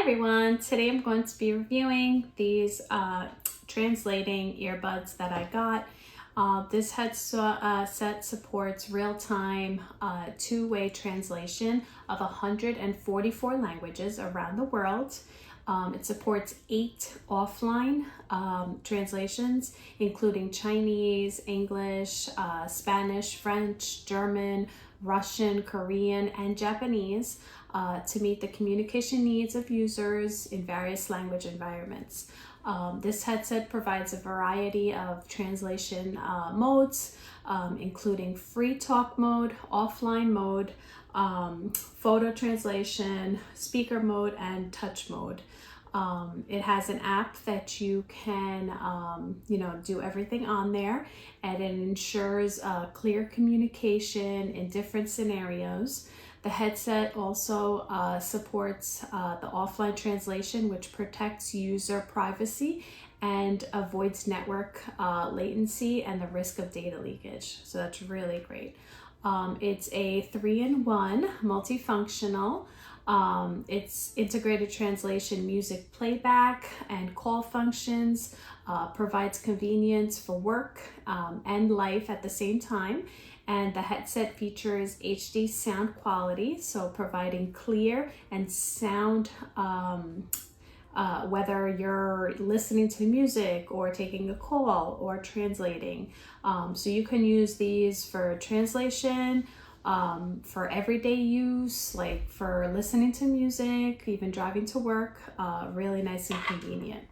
everyone, today I'm going to be reviewing these translating earbuds that I got. This headset supports real-time two-way translation of 144 languages around the world. It supports 8 offline translations, including Chinese, English, Spanish, French, German, Russian, Korean, and Japanese to meet the communication needs of users in various language environments. This headset provides a variety of translation modes, including free talk mode, offline mode, photo translation, speaker mode, and touch mode. It has an app that you can, do everything on there, and it ensures clear communication in different scenarios. The headset also supports the offline translation, which protects user privacy and avoids network latency and the risk of data leakage. So that's really great. It's a 3-in-1 multifunctional. It's integrated translation, music playback, and call functions, provides convenience for work and life at the same time. And the headset features HD sound quality, so providing clear and sound whether you're listening to music or taking a call or translating. So you can use these for translation, for everyday use, like for listening to music, even driving to work. Really nice and convenient.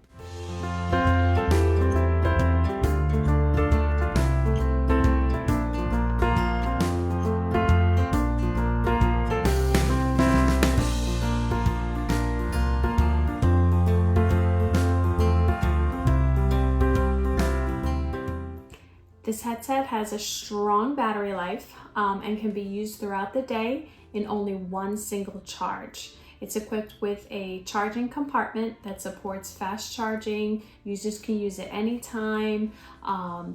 This headset has a strong battery life and can be used throughout the day in only one single charge. It's equipped with a charging compartment that supports fast charging. Users can use it anytime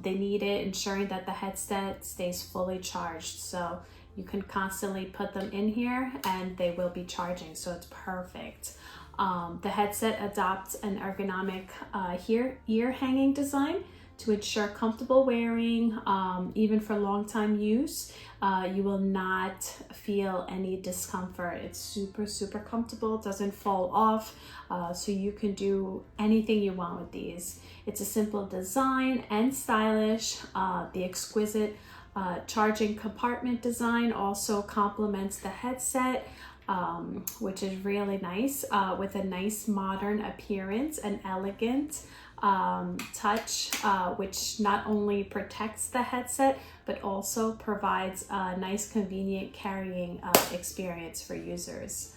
they need it, ensuring that the headset stays fully charged. So you can constantly put them in here and they will be charging, so it's perfect. The headset adopts an ergonomic ear hanging design to ensure comfortable wearing, even for long time use. You will not feel any discomfort. It's super comfortable, doesn't fall off, so you can do anything you want with these. It's a simple design and stylish. The exquisite charging compartment design also complements the headset, which is really nice, with a nice modern appearance and elegant touch, which not only protects the headset but also provides a nice convenient carrying experience for users.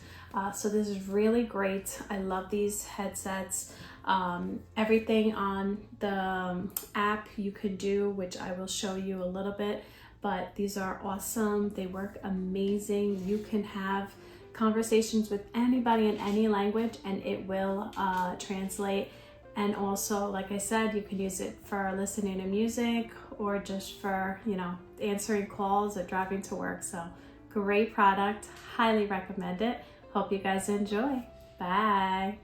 So this is really great. I love these headsets. Everything on the app you could do, which I will show you a little bit, but these are awesome. They work amazing. You can have conversations with anybody in any language and it will translate. And also, like I said, you can use it for listening to music or just for, answering calls or driving to work. So great product, highly recommend it. Hope you guys enjoy. Bye.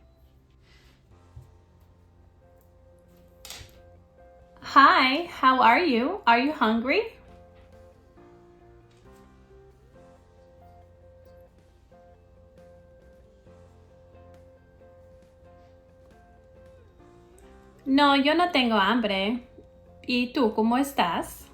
Hi, how are you? Are you hungry? No, yo no tengo hambre. ¿Y tú, cómo estás?